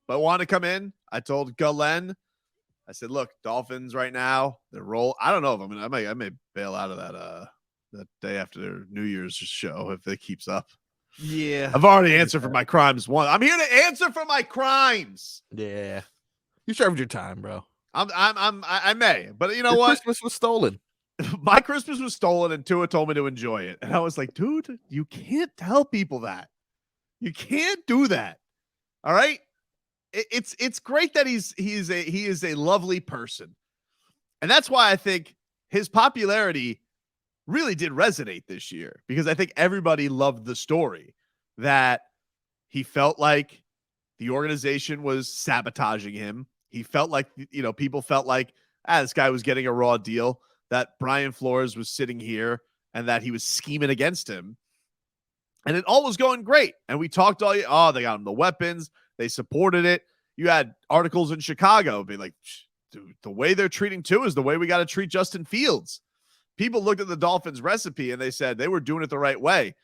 but want to come in. I told Galen, I said, look, Dolphins right now, they're roll. I don't know if I may bail out of that day after their New Year's show if it keeps up. Yeah. I've already answered for my crimes once. I'm here to answer for my crimes. Yeah. You served your time, bro. I may, but you know what? Christmas was stolen. My Christmas was stolen, and Tua told me to enjoy it. And I was like, dude, you can't tell people that. You can't do that. All right. It's great that he is a lovely person. And that's why I think his popularity really did resonate this year, because I think everybody loved the story that he felt like the organization was sabotaging him. He felt like, people felt like, this guy was getting a raw deal, that Brian Flores was sitting here and that he was scheming against him. And it all was going great. And we talked they got him the weapons. They supported it. You had articles in Chicago being like, dude, the way they're treating Tua is the way we got to treat Justin Fields. People looked at the Dolphins recipe and they said they were doing it the right way.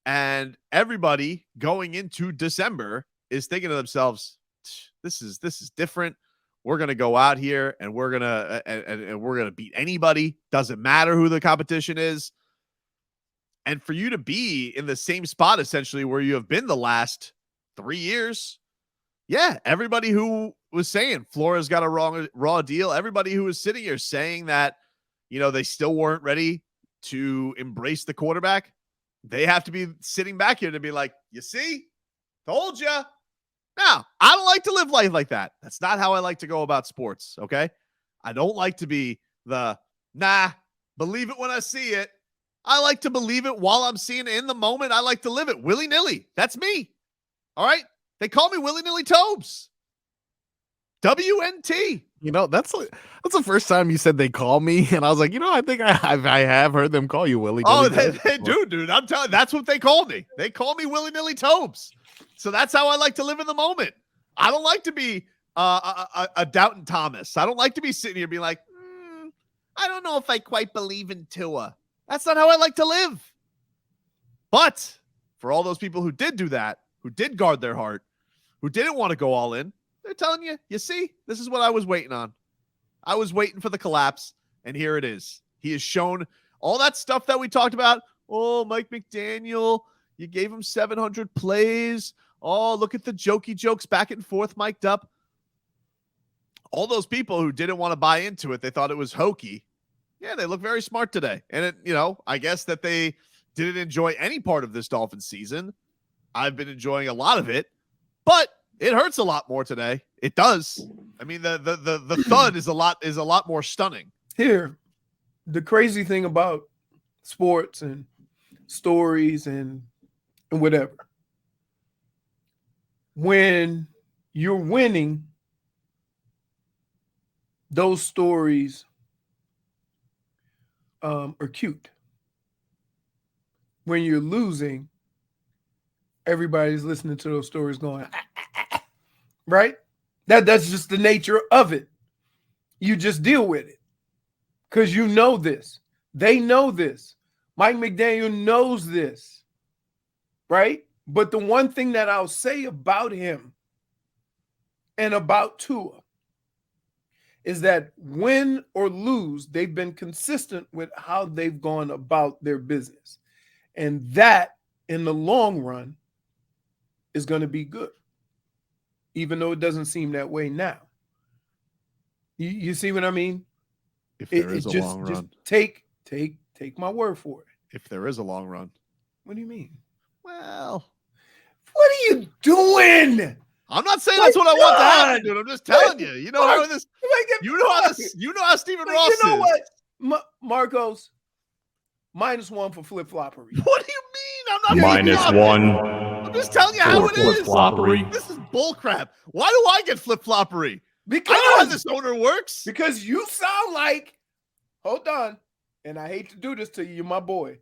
And everybody going into December is thinking to themselves, this is different. We're going to go out here and we're going to beat anybody. Doesn't matter who the competition is. And for you to be in the same spot, essentially, where you have been the last 3 years. Yeah. Everybody who was saying Flores got a raw deal. Everybody who was sitting here saying that, they still weren't ready to embrace the quarterback. They have to be sitting back here to be like, you see, told you. Now, I don't like to live life like that. That's not how I like to go about sports, okay? I don't like to be believe it when I see it. I like to believe it while I'm seeing it in the moment. I like to live it willy-nilly. That's me. All right? They call me willy-nilly Tobes. WNT. That's the first time you said they call me, and I was like, I think I have heard them call you Willy. Oh, they do, dude. I'm telling you, that's what they call me. They call me willy-nilly Tobes. So that's how I like to live in the moment. I don't like to be a Doubting Thomas. I don't like to be sitting here being like, I don't know if I quite believe in Tua. That's not how I like to live. But for all those people who did do that, who did guard their heart, who didn't want to go all in, they're telling you, you see, this is what I was waiting on. I was waiting for the collapse, and here it is. He has shown all that stuff that we talked about. Oh, Mike McDaniel, you gave him 700 plays. Oh, look at the jokey jokes back and forth mic'd up. All those people who didn't want to buy into it, they thought it was hokey. Yeah, they look very smart today. And, I guess that they didn't enjoy any part of this Dolphins season. I've been enjoying a lot of it, but it hurts a lot more today. It does. I mean, the thud is a lot more stunning. Here, the crazy thing about sports and stories and whatever, when you're winning, those stories are cute. When you're losing, everybody's listening to those stories going, right? That's just the nature of it. You just deal with it because you know this. They know this. Mike McDaniel knows this, right? But the one thing that I'll say about him and about Tua is that win or lose, they've been consistent with how they've gone about their business. And that, in the long run, is going to be good, even though it doesn't seem that way now. You see what I mean? If there is a long run. Just take my word for it. If there is a long run. What do you mean? Well, what are you doing? I'm not saying that's what I want to happen, dude. I'm just telling you. You know how this. You know how Stephen Ross is. You know what, Marcos? -1 for flip-floppery. What do you mean? I'm not -1. I'm just telling you how it is. Flip-floppery. This is bullcrap. Why do I get flip-floppery? Because I know how this owner works. Because you sound like, hold on, and I hate to do this to you, you're my boy.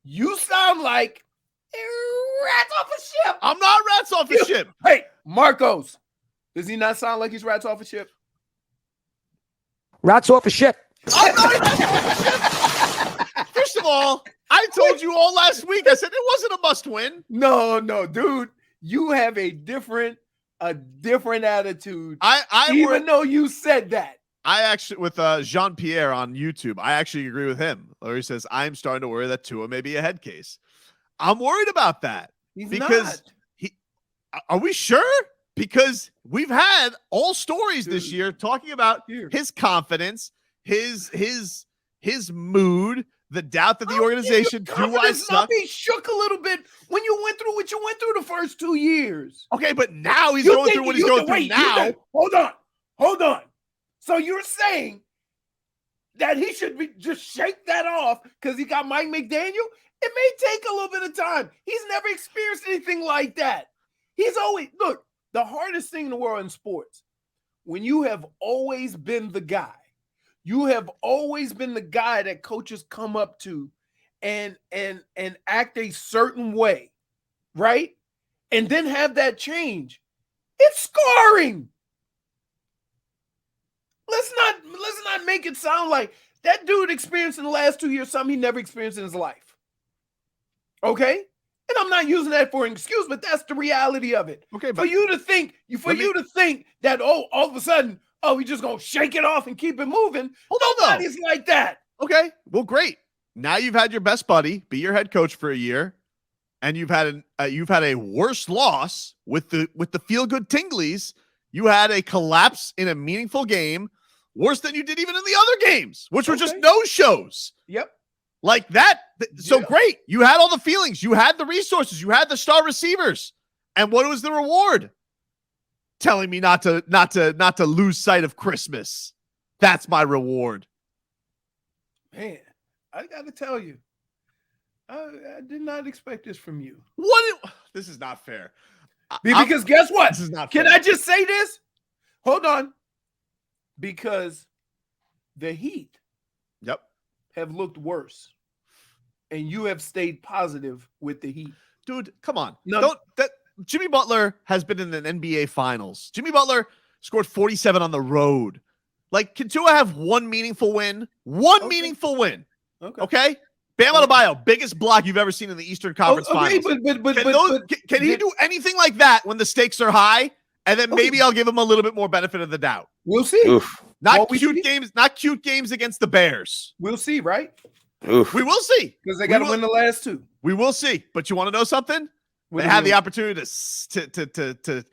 You sound like rats off a ship. I'm not rats off a ship. Hey, Marcos, does he not sound like he's rats off a ship? Rats off a ship. I'm not rats off a ship. First of all, I told you all last week. I said it wasn't a must win. No, dude. You have a different a different attitude. I even though you said that. I actually, with Jean-Pierre on YouTube, I actually agree with him. Larry says, I'm starting to worry that Tua may be a head case. I'm worried about that. He's because not. Are we sure? Because we've had all stories this year talking about his confidence, his mood, the doubt that the organization not be shook a little bit when you went through what you went through the first 2 years. Okay, but now he's going through what he's going through now. Hold on. So you're saying that he should be just shake that off because he got Mike McDaniel? It may take a little bit of time. He's never experienced anything like that. He's always, look, the hardest thing in the world in sports, when you have always been the guy, you have always been the guy that coaches come up to and act a certain way, right? And then have that change. It's scarring. Let's not make it sound like that dude experienced in the last 2 years something he never experienced in his life. Okay? And I'm not using that for an excuse, but that's the reality of it. Okay, for you to think that, all of a sudden, we're just gonna shake it off and keep it moving. Nobody's like that. Okay, well, great. Now you've had your best buddy be your head coach for a year, and you've had a worse loss with the feel good tinglies. You had a collapse in a meaningful game, worse than you did even in the other games, which were just no shows. Yep. Like that. So great. You had all the feelings. You had the resources. You had the star receivers. And what was the reward? Telling me not to lose sight of Christmas. That's my reward. Man, I got to tell you, I did not expect this from you. This is not fair. Because guess what? This is not fair. Can I just say this? Hold on. Because the Heat have looked worse. And you have stayed positive with the Heat. Dude, come on. Jimmy Butler has been in an NBA Finals. Jimmy Butler scored 47 on the road. Like, can Tua have one meaningful win? Meaningful win. Okay? Bam Adebayo, biggest block you've ever seen in the Eastern Conference Finals. Can he do anything like that when the stakes are high? And then maybe I'll give him a little bit more benefit of the doubt. We'll see. Oof. Not cute games against the Bears. We'll see, right? Oof. We will see. Because they got to win the last two. We will see. But you want to know something? They had the opportunity to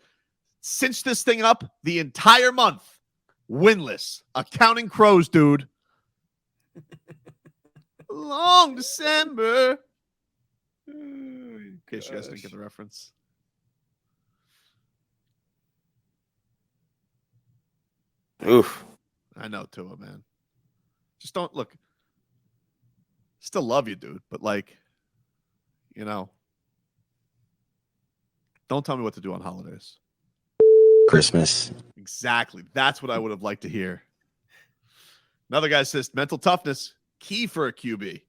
cinch this thing up the entire month. Winless. Counting crows, dude. Long December. In case you guys didn't get the reference. Oof. I know, Tua, man. Just don't look. Still love you, dude. But don't tell me what to do on holidays. Christmas. Exactly. That's what I would have liked to hear. Another guy says mental toughness, key for a QB.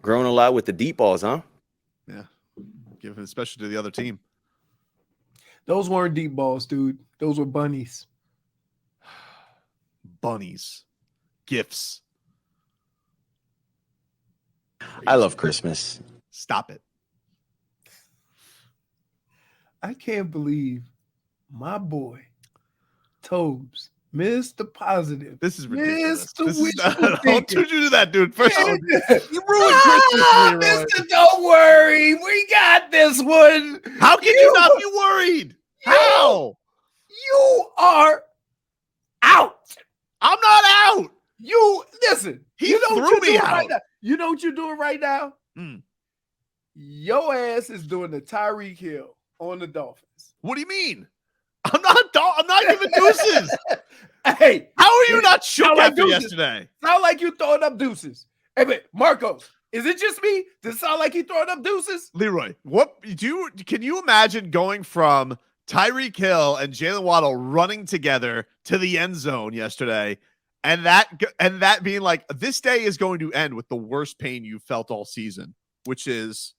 Growing a lot with the deep balls, huh? Yeah. Given especially to the other team. Those weren't deep balls, dude. Those were bunnies. Bunnies. Gifts. I love Christmas. Stop it. I can't believe my boy, Tobes, Mr. Positive. This is ridiculous. Don't you do that, dude. First of all, you ruined Christmas, Mr. Don't worry. We got this one. How can you not be worried? How? You are out. I'm not out. You listen. He threw me out. Right now. You know what you're doing right now? Mm. Your ass is doing the Tyreek Hill on the Dolphins. What do you mean? I'm not giving deuces. Hey, how are you not shook like after deuces. Yesterday? Sound like you throwing up deuces. Hey, but Marcos, is it just me? Does it sound like you throwing up deuces? Leroy, can you imagine going from Tyreek Hill and Jalen Waddle running together to the end zone yesterday, and that being like, this day is going to end with the worst pain you felt all season, which is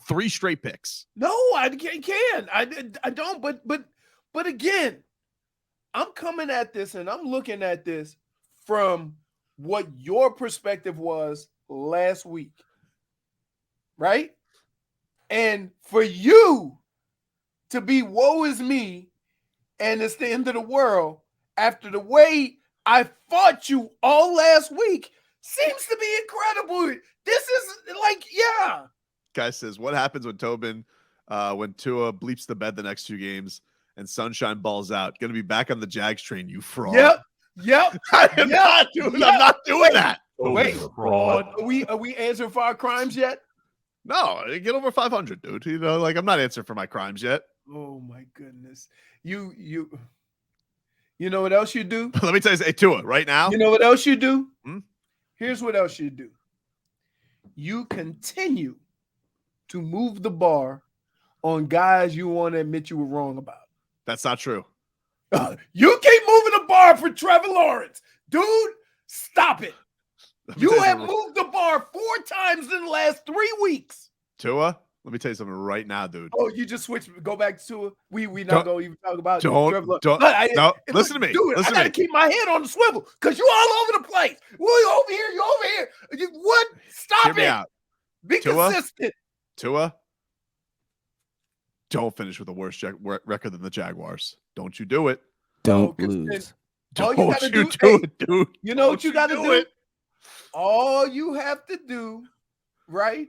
3 straight picks. No, I can't. I don't. But again, I'm coming at this and I'm looking at this from what your perspective was last week, right? And for you to be woe is me and it's the end of the world after the way I fought you all last week seems to be incredible. This is like, yeah. Guy says, what happens when Tobin, when Tua bleeps the bed the next 2 games and Sunshine balls out? Going to be back on the Jags train, you fraud. Yep. I am not doing. I'm not doing that. Wait, fraud. Are we answering for our crimes yet? No, get over 500, dude. You know, like I'm not answering for my crimes yet. Oh my goodness. You know what else you do? Let me tell you, hey, Tua, right now. You know what else you do? Hmm? Here's what else you do. You continue to move the bar on guys you want to admit you were wrong about. That's not true. You keep moving the bar for Trevor Lawrence. Dude, stop it. You have moved the bar 4 times in the last 3 weeks. Tua, let me tell you something right now, dude. Oh, you just switched. Go back to Tua. We not going to even talk about Trevor Lawrence. No, listen to me. Dude, I got to keep my head on the swivel because you all over the place. We over here. You over here. What? Stop Hear me it. out. Be consistent. Tua, don't finish with a worse record than the Jaguars. Don't you do it. Don't lose. All Don't you gotta you do it, dude. You know what you got to do? It. All you have to do, right,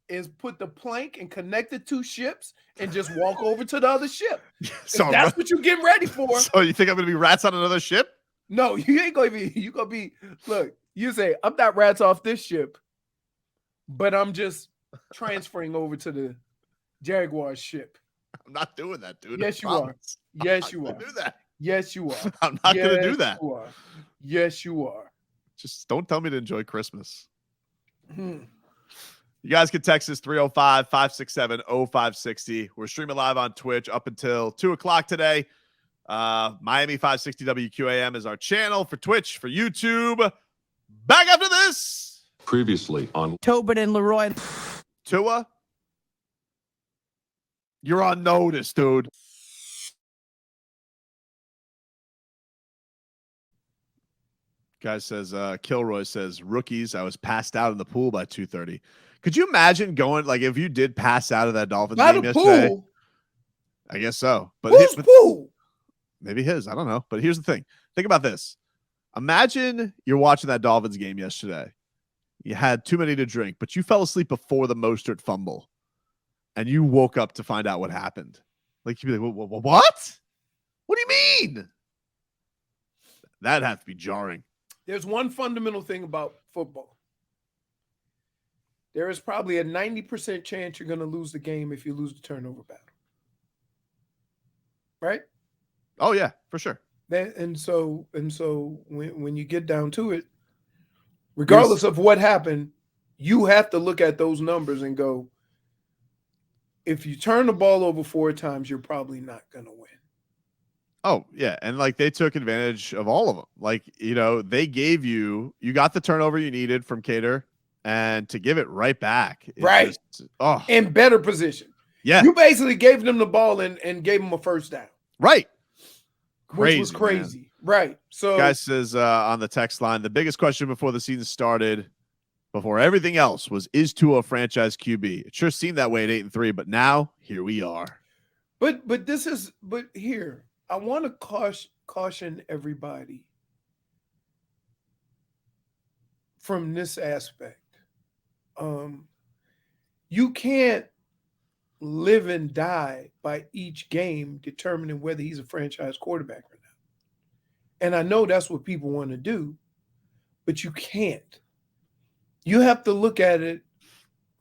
is put the plank and connect the 2 ships and just walk over to the other ship. So That's what you're getting ready for. So you think I'm going to be rats on another ship? No, you ain't going to be. You going to be. Look, you say, I'm not rats off this ship, but I'm just transferring over to the Jaguar ship. I'm not doing that, dude. Yes, you are. Yes, you are. Do that. Yes, you are. I'm not going to do that. You are. Yes, you are. Just don't tell me to enjoy Christmas. Hmm. You guys can text us 305-567-0560. We're streaming live on Twitch up until 2 o'clock today. Miami 560 WQAM is our channel for Twitch, for YouTube. Back after this. Previously on Tobin and Leroy. Tua, you're on notice, dude. Guy says, Kilroy says, rookies, I was passed out in the pool by 2:30. Could you imagine going, like, if you did pass out of that Dolphins Not game a yesterday? pool. I guess so. But Whose pool? maybe his. I don't know. But here's the thing. Think about this. Imagine you're watching that Dolphins game yesterday. You had too many to drink, but you fell asleep before the Mostert fumble. And you woke up to find out what happened. Like, you'd be like, what? What do you mean? That'd have to be jarring. There's one fundamental thing about football. There is probably a 90% chance you're going to lose the game if you lose the turnover battle. Right? Oh, yeah, for sure. And so when you get down to it, regardless of what happened, you have to look at those numbers and go, if you turn the ball over 4 times, you're probably not going to win. Oh, yeah. And like they took advantage of all of them. Like, you know, they gave you got the turnover you needed from Cater and to give it right back. Right. In better position. Yeah. You basically gave them the ball and gave them a first down. Right. Which was crazy. Man. Right. So guy says on the text line, the biggest question before the season started, before everything else, was, is Tua a franchise QB? It sure seemed that way at 8-3, but now here we are. But here, I want to caution everybody from this aspect. You can't live and die by each game determining whether he's a franchise quarterback or not. And I know that's what people want to do, but you can't. You have to look at it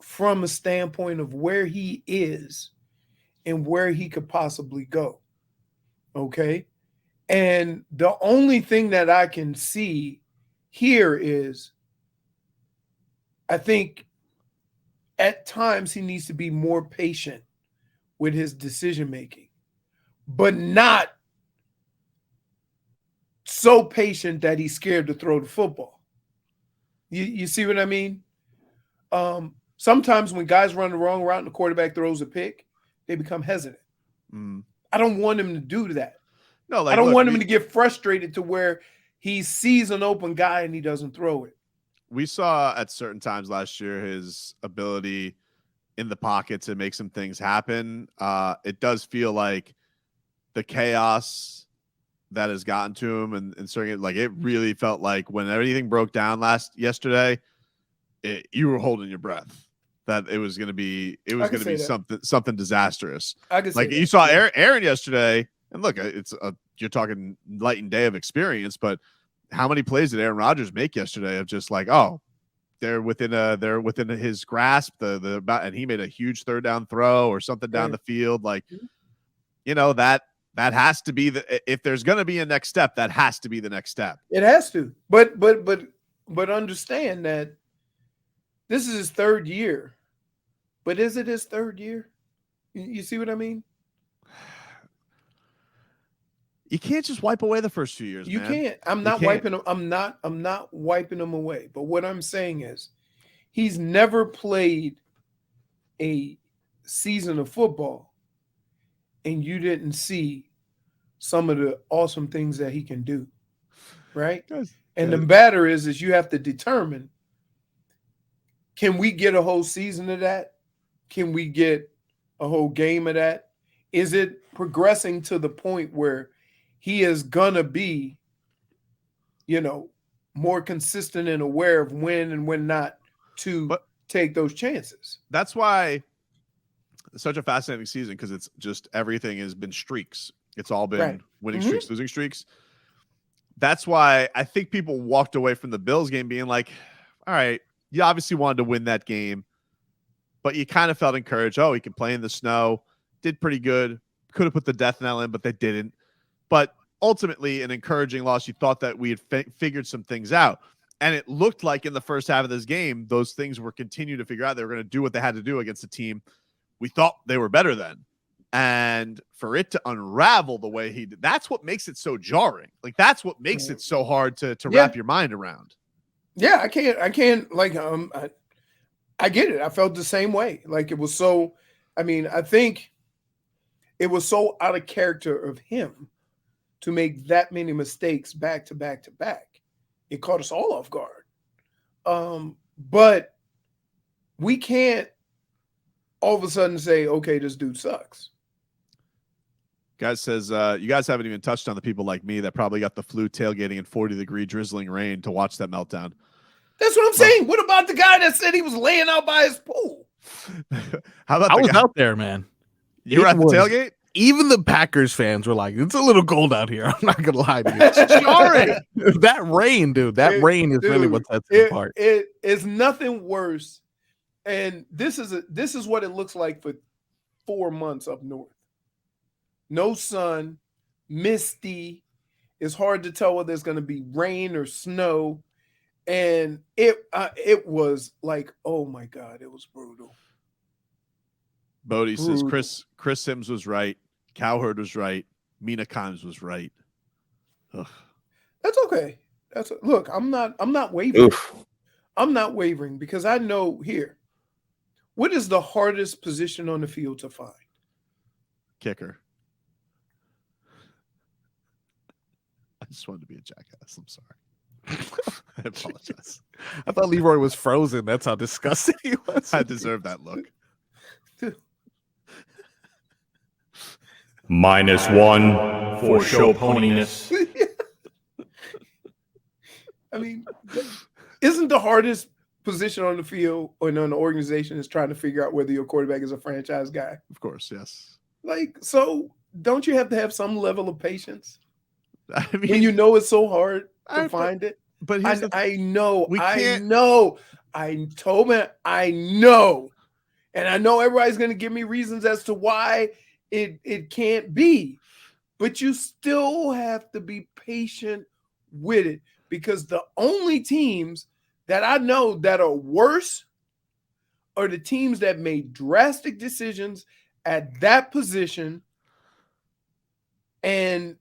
from a standpoint of where he is and where he could possibly go. Okay. And the only thing that I can see here is I think at times he needs to be more patient with his decision making, but not so patient that he's scared to throw the football. You see what I mean? Sometimes when guys run the wrong route and the quarterback throws a pick, they become hesitant. I don't want him to do that. No, like, I don't want him to get frustrated to where he sees an open guy and he doesn't throw it. We saw at certain times last year his ability in the pocket to make some things happen. It does feel like the chaos that has gotten to him and certain, like, it really felt like when everything broke down yesterday, you were holding your breath that it was going to be something disastrous. I can like say you that. saw Aaron yesterday, and look, you're talking light and day of experience, but how many plays did Aaron Rodgers make yesterday of just like, oh, they're within his grasp, and he made a huge third down throw or something down the field. Like, that has to be if there's going to be a next step, that has to be the next step. It has to, but understand that this is his third year. But is it his third year? You see what I mean? You can't just wipe away the first 2 years. You man. can't. I'm not wiping them. I'm not wiping them away. But what I'm saying is, he's never played a season of football, and you didn't see some of the awesome things that he can do, right? And the matter is you have to determine: can we get a whole season of that? Can we get a whole game of that? Is it progressing to the point where he is gonna be, more consistent and aware of when and when not to take those chances? That's why it's such a fascinating season, because it's just everything has been streaks. It's all been winning streaks, losing streaks. That's why I think people walked away from the Bills game being like, all right, you obviously wanted to win that game, but you kind of felt encouraged. Oh, he can play in the snow. Did pretty good. Could have put the death knell in, but they didn't. But ultimately, an encouraging loss. You thought that we had figured some things out. And it looked like in the first half of this game, those things were continuing to figure out. They were going to do what they had to do against a team we thought they were better than. And for it to unravel the way he did, that's what makes it so jarring. Like, that's what makes it so hard to wrap your mind around. Yeah, I can't like, I get it. I felt the same way. Like, it was so, I think it was so out of character of him to make that many mistakes back to back to back. It caught us all off guard. But we can't all of a sudden say, okay, this dude sucks. Guys says, you guys haven't even touched on the people like me that probably got the flu tailgating in 40-degree drizzling rain to watch that meltdown. That's what I'm saying. What about the guy that said he was laying out by his pool? How about I was out there, man. You were at the tailgate? Even the Packers fans were like, it's a little cold out here. I'm not going to lie to you. It's jarring. That rain, dude. That rain is really what sets it apart. It is nothing worse. And this is what it looks like for 4 months up north. No sun, misty. It's hard to tell whether it's going to be rain or snow. And it was like, oh my God, it was brutal. Bodie says Chris Sims was right. Cowherd was right. Mina Kimes was right. Ugh. That's okay. Look, I'm not wavering. Oof. I'm not wavering because I know here. What is the hardest position on the field to find? Kicker. I just wanted to be a jackass. I'm sorry. I apologize. I thought Leroy was frozen. That's how disgusting he was. I deserve that look. -1 for show poniness. Isn't the hardest position on the field or in an organization is trying to figure out whether your quarterback is a franchise guy? Of course, yes. Like, so don't you have to have some level of patience? I mean, when you know it's so hard to find it. But I know. Tobin, I know. And I know everybody's going to give me reasons as to why it can't be. But you still have to be patient with it, because the only teams that I know that are worse are the teams that made drastic decisions at that position and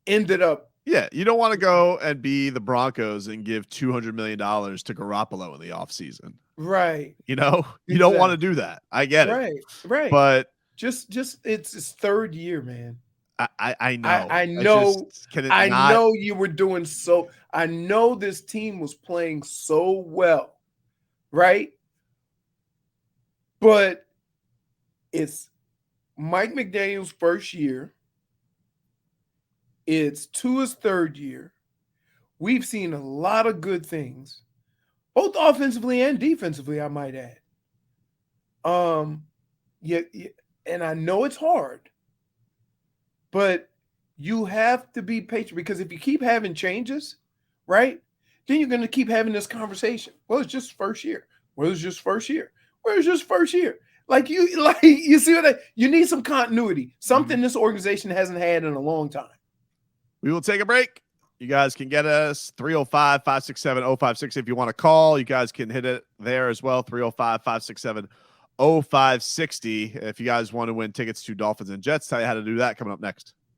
ended up. Yeah, you don't want to go and be the Broncos and give $200 million to Garoppolo in the offseason. Right. You don't want to do that. I get it. Right. But just it's his third year, man. I know. I know you were doing so. I know this team was playing so well, right? But it's Mike McDaniel's first year. It's Tua's third year. We've seen a lot of good things, both offensively and defensively, I might add. Yeah, and I know it's hard, but you have to be patient, because if you keep having changes, right, then you're going to keep having this conversation. Well, it's just first year. Well, it's just first year. Well, it's just first year. You see you need some continuity, something this organization hasn't had in a long time. We will take a break. You guys can get us 305-567-0560 if you want to call. You guys can hit it there as well, 305-567-0560 if you guys want to win tickets to Dolphins and Jets. Tell you how to do that coming up next.